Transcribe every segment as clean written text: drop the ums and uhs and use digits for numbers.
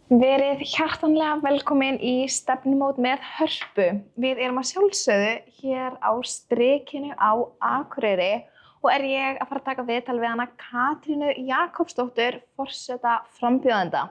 Verið hjartanlega velkomin í stefnumót með Hörpu. Við erum að sjálfsögðu hér á strikinu á Akureyri og ég að fara að taka viðtal við hana Katrínu Jakobsdóttur, forseta frambjóðenda.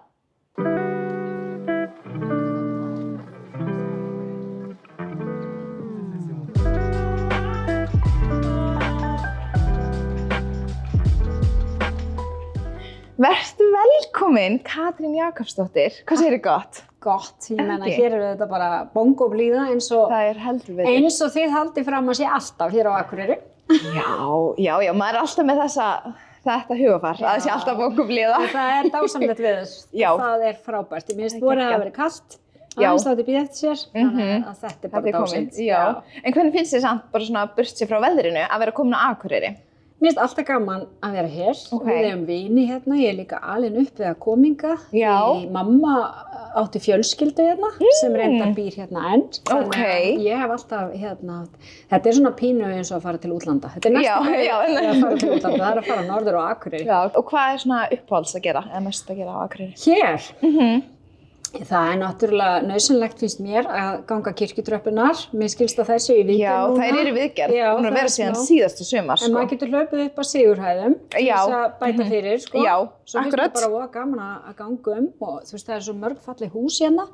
Vertu velkomin, Katrín Jakobsdóttir. Hvað segirðu gott? Gott, ég menna hér eru þetta bara bongoblíða eins og þið haldið fram að sé alltaf hér á Akureyri. Já, maður er alltaf með þetta hugafar, að það sé alltaf bongoblíða. Það dásamlegt við þess, það frábært. Ég minnst voru að það verið kalt, aðeins láti býða eftir sér, þannig að þetta bara dásamt. En hvernig finnst þið samt bara svona burt sér frá veðrinu að vera komin á Akureyri? Mér finnst alltaf gaman að vera hér. Við eigum vini hérna, ég er líka alin upp við að kominga. Mamma átti fjölskyldu hérna sem reyndar býr hérna enn. Þannig að ég hef alltaf hérna, þetta er svona pínu eins og að fara til útlanda. Þetta er næstu að fara til útlanda, það er að fara norður á Akureyri. Og hvað er svona uppáhalds að gera, eða mest að gera á Akureyri? Hér? Það er náttúrulega nauðsynlegt finnst mér að ganga kirkjutröppunar. Mér skilst að þær séu í viðgerð núna. Já, þær eru í viðgerð. Búin að vera síðan síðasta sumar. En maður getur hlaupið upp að Sigurhæðum til þess að bæta fyrir, sko. Já, svo finnst mér bara voða gaman að ganga og þú veist, það er svo mörg falleg hús hérna.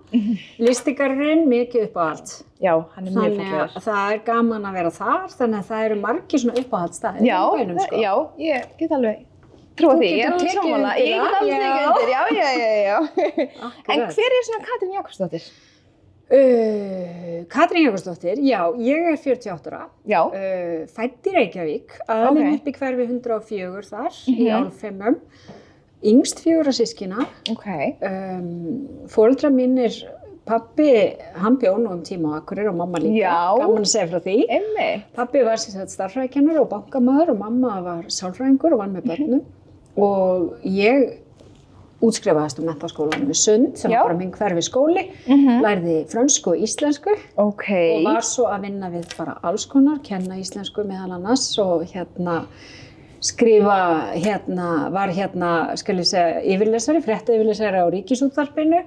Listigarurinn mikið upp á allt. Já, hann er mjög fallegur. Þannig að það er gaman að vera þar, þannig að það eru margir svona uppáhaldsstaðir í bænum, sko. Já, ég get alveg trúa því, ég er alveg sammála. Ég get alveg tekið undir, já. En hver er svona Katrín Jakobsdóttir? Katrín Jakobsdóttir, já, ég er 48 ára. Já. Fædd í Reykjavík, alin upp í hverfi 104 þar, í Álfheimum. Yngst 4 systkina. Foreldrar mínir, pabbi, hann bjó nú tíma á Akureyri og mamma líka. Gaman að segja frá því. Pabbi var starffræðikennari og bankamaður og mamma var sálfræðingur og vann með börnum. Og ég útskrifaðist úr menntaskólanum við Sund, sem var bara minn hverfi skóli, lærði frönsku og íslensku og var svo að vinna við bara alls konar, kenna íslensku meðal annars og skrifa var skal ég segja yfirlesari, fréttayfirlesari á Ríkisútvarpinu.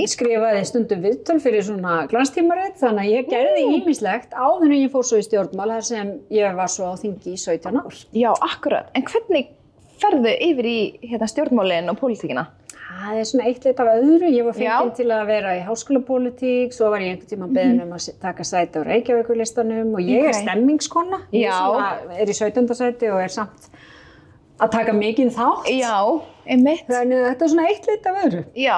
Skrifaði stundum viðtöl fyrir svona glanstímarit, þannig að ég gerði ýmislegt áður en ég fór svo í stjórnmál þar sem ég var svo á þingi í 17 ár. Já, akkurat. En hvernig ferðu yfir í stjórnmálin og pólitíkina? Það er svona eitt lit af öðru. Ég var fengin til að vera í háskólapólitík, svo var ég einhvern tímann beðin að taka sæti á Reykjavíkurlistanum og ég er stemmingskona. Ég er í 17. sæti og er samt að taka mikinn þátt. Já, einmitt. Þannig að þetta er svona eitt lit af öðru. Já.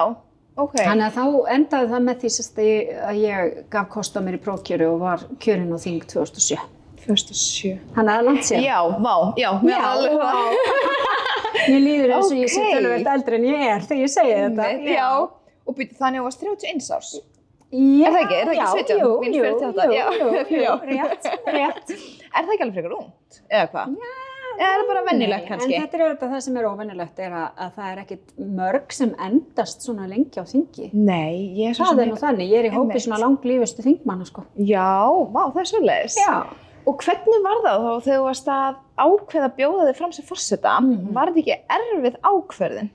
Þannig að þá endaði það með því að ég gaf kost á mér í prófkjöri og var kjörin á þing 2007. 2007. Þannig að það er langt síðan. Já. Mér líður eins og ég sé töluvert eldri en ég er þegar ég segi þetta. Já. Og byrju þannig að þú varst 31 árs? Já. Er það ekki 17? Jú, rétt. Er það ekki alveg frekar ungt? Eða hvað? Eða er það bara venjulegt kannski? En þetta er auðvitað það sem er óvenjulegt er að það er ekkit mörg sem endast svona lengi á þingi. Nei, ég er svo það er nú þannig, ég er í hópi svona langlífustu þingmanna sko. Já, vá, það er svoleiðis. Já. Og hvernig var það þá þegar þú varst að ákveða að bjóða þig fram sem forseta? Var þetta ekki erfið ákvörðin?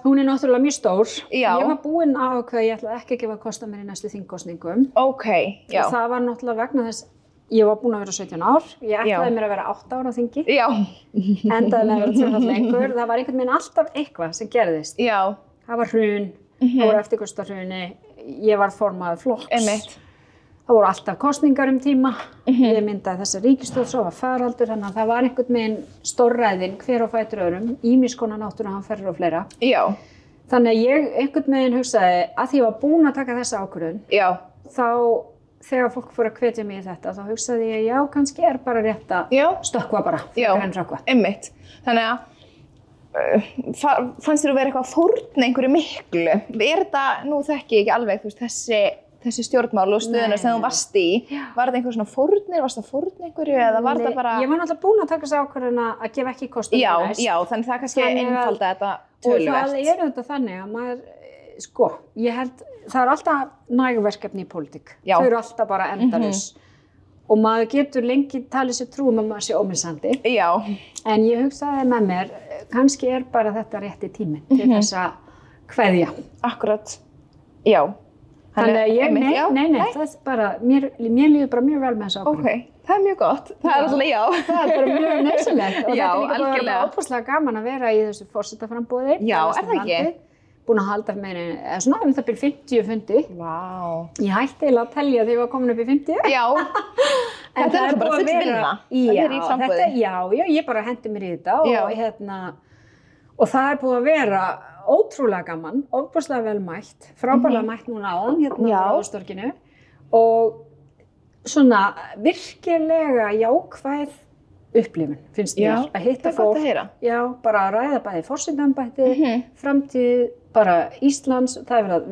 Hún er náttúrulega mjög stór. Já. Ég var búin að ákveða, ég ætlaði ekki að gefa kost á mér í næstu þingkosningum. Já. Og það var náttúrulega vegna þess ég var búin að vera 17 ár, ég ætlaði mér að vera 8 ára á þingi. Já. Endaði með að vera 2 lengur. Það var einhvern veginn alltaf eitthvað sem gerðist. Já. Það var hrun, það voru eftirkostarhruni, ég var formaður flokks. Einmitt. Það voru alltaf kosningar tíma. Ég myndaði þessa ríkisstjórn, svo var faraldur, þannig að það var einhvern veginn stórræðin hver á fætur öðrum, ýmis konar náttúruhamfarir og fleira. Já. Þannig að ég einhvern veginn hugsaði að því ég var búin að taka þessa ákvörðun. Já. Þá þegar fólk fór að hvetja mig í þetta, þá hugsaði ég, já, kannski er bara rétt að stökkva bara, frekar en hrökkva. Einmitt. Þannig að fannst þér að vera eitthvað að fórna einhverju miklu? Er þetta, nú þekki ég ekki alveg, þú veist, þessi stjórnmál og stöðuna sem þú varst í, var þetta einhver svona fórnir, varst það fórn einhverju eða var það bara... Ég var náttúrulega búin að taka þessi ákvörðuna að gefa ekki kost Já, þannig það kannski einfalda þetta töluvert. Og það er þetta þannig að maður, sko, ég held, það er alltaf nægverkefni í pólitík. Þau eru alltaf bara endalaus. Og maður getur lengi talið sér trú að maður sé ómissandi. Já. En ég hugsaði með mér, kannski er bara þetta rétti tíminn til þess að kveðja. Akkurat, já. Þannig að ég, nei, það er bara, mér líður bara mjög vel með þessu ákvörðun. Ok, það er mjög gott. Það er alltaf já. Það er bara mjög nauðsynlegt og Já, þetta er líka bara algjörlega. ótrúlega gaman að vera í þessu forsetaframboði. Já, er það ekki? Búin að halda meira, eða svona það byrja 50 fundi. Vá. Ég hætti eiginlega að telja þegar ég var komin upp í 50. Já, En þetta er bara full vinna. Já, í framboði. já, ég bara hendi mér í þetta Já. og það er búið að vera ótrúlega gaman, ofboðslega vel mætt, frábærlega mætt núna áðan á Ráðhústorginu og svona virkilega jákvæð upplifun, finnst mér, að hitta fólk. Það er gott að heyra. Já, bara að ræða bæði forsetaembætti, framtíð bara Íslands, það er verið að,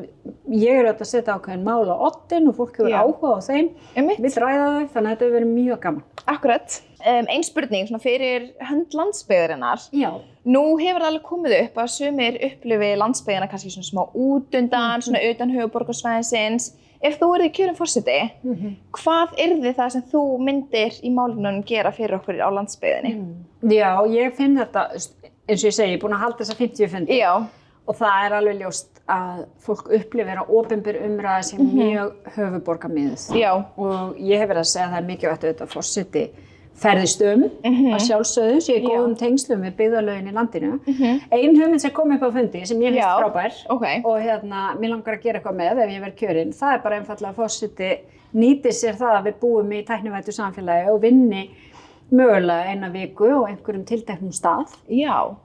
ég er auðvitað að setja ákveðin mál á oddinn og fólk hefur áhuga á þeim, vill ræða þau, þannig að þetta hefur verið mjög gaman. Akkurat. Ein spurning svona fyrir hönd landsbyggðarinnar. Já. Nú hefur það alveg komið upp að sumir upplifi landsbyggðina kannski svona smá útundan, svona utan höfuðborgarsvæðisins. Ef þú yrði kjörinn forseti, hvað yrði það sem þú myndir í málunum gera fyrir okkur á landsbyggðinni? Já, ég finn þetta, eins og ég segi, ég er búin að halda þessa 50 fundi. Já. Og það er alveg ljóst að fólk upplifir að opinber umræða sem mjög höfuðborgarmiðuð. Já. Og ég hef verið að segja að það er mikilvægt auðvitað að forseti ferðist að sjálfsögðu, sé í góðum tengslum við byggðarlögin í landinu. Ein hugmynd sem kom upp á fundi sem ég finnst frábær og mér langar að gera eitthvað með ef ég verð kjörinn, það er bara einfaldlega að forseti nýti sér það að við búum í tæknivæddu samfélagi og vinni mögulega eina viku á einhverjum tilteknum stað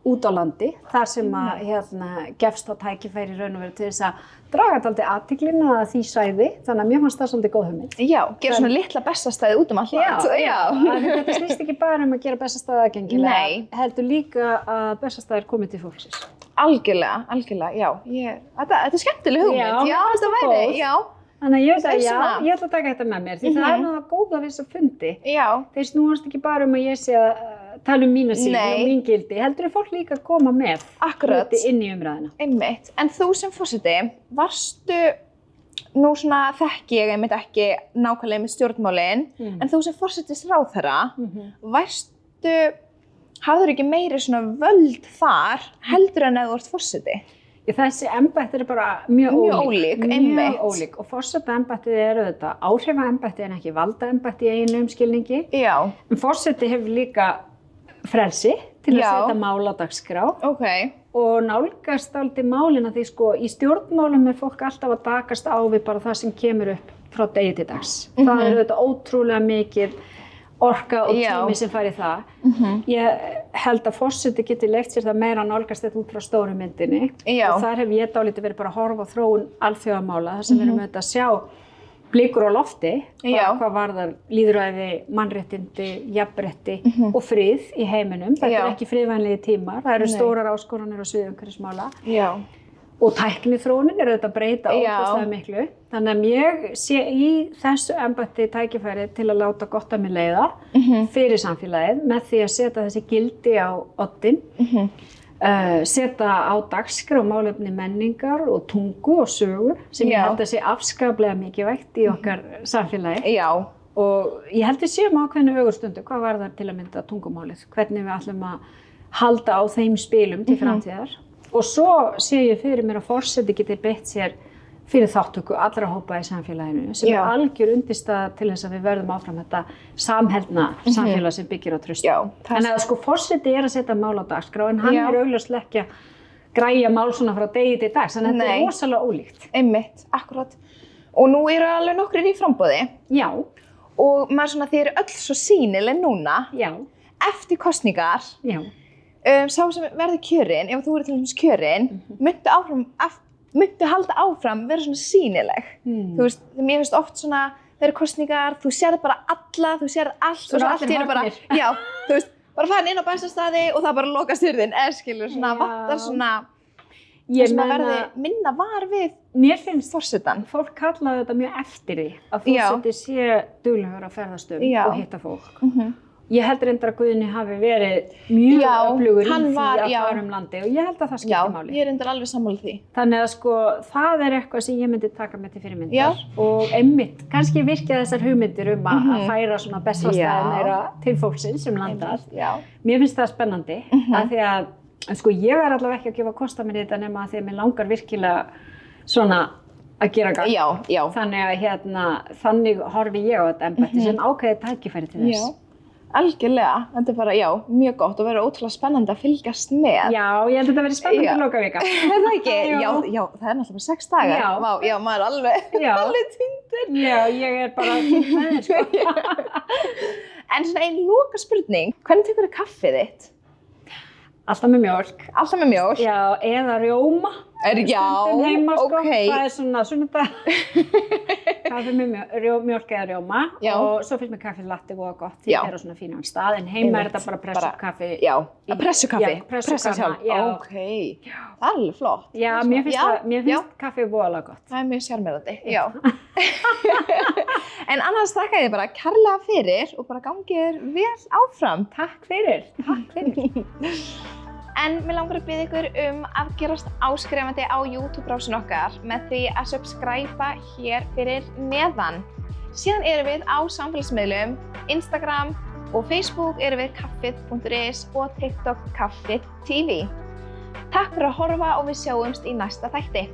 út á landi þar sem að gefst á tækifæri í raun og veru til þess að draga dálítið athyglinna að því svæði, þannig að mér fannst það svolítið góð hugmynd. Já, gera svona litla bestastæði út um allt land. Já. Þetta snýst ekki bara um að gera bestastæði aðgengilega, heldur líka að bestastæðir komi til fólksins. Algjörlega, já. Þetta er skemmtileg hugmynd. Já, þetta væri, já. Þannig að ég veit að ég ætla að taka þetta með mér, því það er náttúrulega góða við þess að fundi. Já. Þeir snúast ekki bara um að ég sé að tala um mína sín og mín gildi, heldur er fólk líka að koma með hluti inn í umræðina. Einmitt. En þú sem forseti, varstu, nú svona þekki ég einmitt ekki nákvæmlega með stjórnmálin, en þú sem forsetisráðherra, hafður ekki meiri svona völd þar heldur en ef þú ert forseti? Þessi embætti eru bara mjög ólík. Mjög ólík. Og forsetaembættið eru þetta áhrifaembætti en ekki valdaembætti í eiginlegum skilningi. Já. En forseti hefur líka frelsi til að setja mál á dagskrá. Og nálgast dálítið málina því sko í stjórnmálum er fólk alltaf að takast á við bara það sem kemur upp frá degi til dags. Það eru þetta ótrúlega mikið orka og tími sem fær í það. Ég held að forseti geti leyft sér það meira að nálgast þetta út frá stóru myndinni. Og þar hef ég dálítið verið bara að horfa á þróun alþjóðamála þar sem við erum auðvitað að sjá blikur á lofti, hvað varðar lýðræði, mannréttindi, jafnrétti og frið í heiminum. Þetta er ekki friðvænlegir tímar, það eru stórar áskoranir á sviði umhverfismála. Og tækniþróunin er auðvitað að breyta ótrúlega miklu. Þannig að ég sé í þessu embætti tækifæri til að láta gott að mér leiða fyrir samfélagið með því að setja þessi gildi á oddinn, setja á dagskrá málefni menningar og tungu og sögur sem ég held að sé afskaplega mikilvægt í okkar samfélagi. Og ég held að séum ákveðnu ögurstundu hvað var það til að mynda tungumálið, hvernig við ætlum að halda á þeim spilum til framtíðar. Og svo sé ég fyrir mér að forseti geti beitt sér fyrir þáttöku allra hópa í samfélaginu sem er algjör undirstaða til þess að við verðum áfram þetta samheldna samfélag sem byggir á trausti. Þannig að sko forseti er að setja mál á dagskrá en hann er augljóslega ekki að græja mál svona frá degi til dags, þannig að þetta er rosalega ólíkt. Einmitt, akkurat. Og nú eru alveg nokkrir í framboði. Já. Og maður svona, þið eru öll svo sýnileg núna. Já. Eftir kosningar. Já. Sá sem verður kjörinn, ef þú verður til dæmis kjörinn, muntu halda áfram vera svona sýnileg. Þú veist, mér finnst oft svona, þegar kosningar, þú sérð bara alla, þú sérð allt og svo allt í einu bara, þú veist, bara farin inn á bestastaði og það bara lokast hurðin, skilur, svona vantar svona, sem að verði minna var við forsetan. Fólk kallaði þetta mjög eftir því að forseti sé duglegur að ferðast og hitta fólk. Ég held reyndar að Guðni hafi verið mjög öflugur í því að fara landi og ég held að það skiptir máli. Já, ég er reyndar alveg sammála því. Þannig að sko, það er eitthvað sem ég myndi taka með til fyrirmyndar og einmitt, kannski virkja þessar hugmyndir að færa svona bestastæði meira til fólksins sem landar. Mér finnst það spennandi af því að En sko ég er allavega ekki að gefa kost á mér í þetta nema að því að mér langar virkilega svona að gera gagn. Já. Þannig að þannig horfi ég á þetta embætti sem ákveðið tækifæri til þess. Já, algjörlega. Þetta bara, mjög gott og verður ótrúlega spennandi að fylgjast með. Já, ég held að þetta verður spennandi lokavika. Er það ekki? Já, það er náttúrulega bara 6 dagar. Já, maður er alveg týndur. Já, ég er bara týnd með þér, sko. En svona ein lokaspurning, hvernig tekurðu kaffið þitt? Alltaf með mjólk. Alltaf með mjólk? Já, eða rjóma. Stundum heima, sko. Það er svona sunnudag. Kaffi með mjólk eða rjóma. Og svo finnst mér kaffið latte og gott. Ég er á svona fínan stað, en heima er þetta bara pressukaffi. Já, pressukaffi? Já, pressa sjálf. Ok, það er alveg flott. Já, mér finnst kaffið voðalega gott. Það er mjög sjarmerandi, já. En annars þakka ég bara kærlega fyrir og bara gangið vel áfram. Takk fyrir. En mér langar að biðja ykkur að gerast áskrifandi á YouTube-rásin okkar með því að subscriba hér fyrir neðan. Síðan erum við á samfélagsmiðlum, Instagram og Facebook erum við kaffið.is og TikTok kaffið TV. Takk fyrir að horfa og við sjáumst í næsta þætti.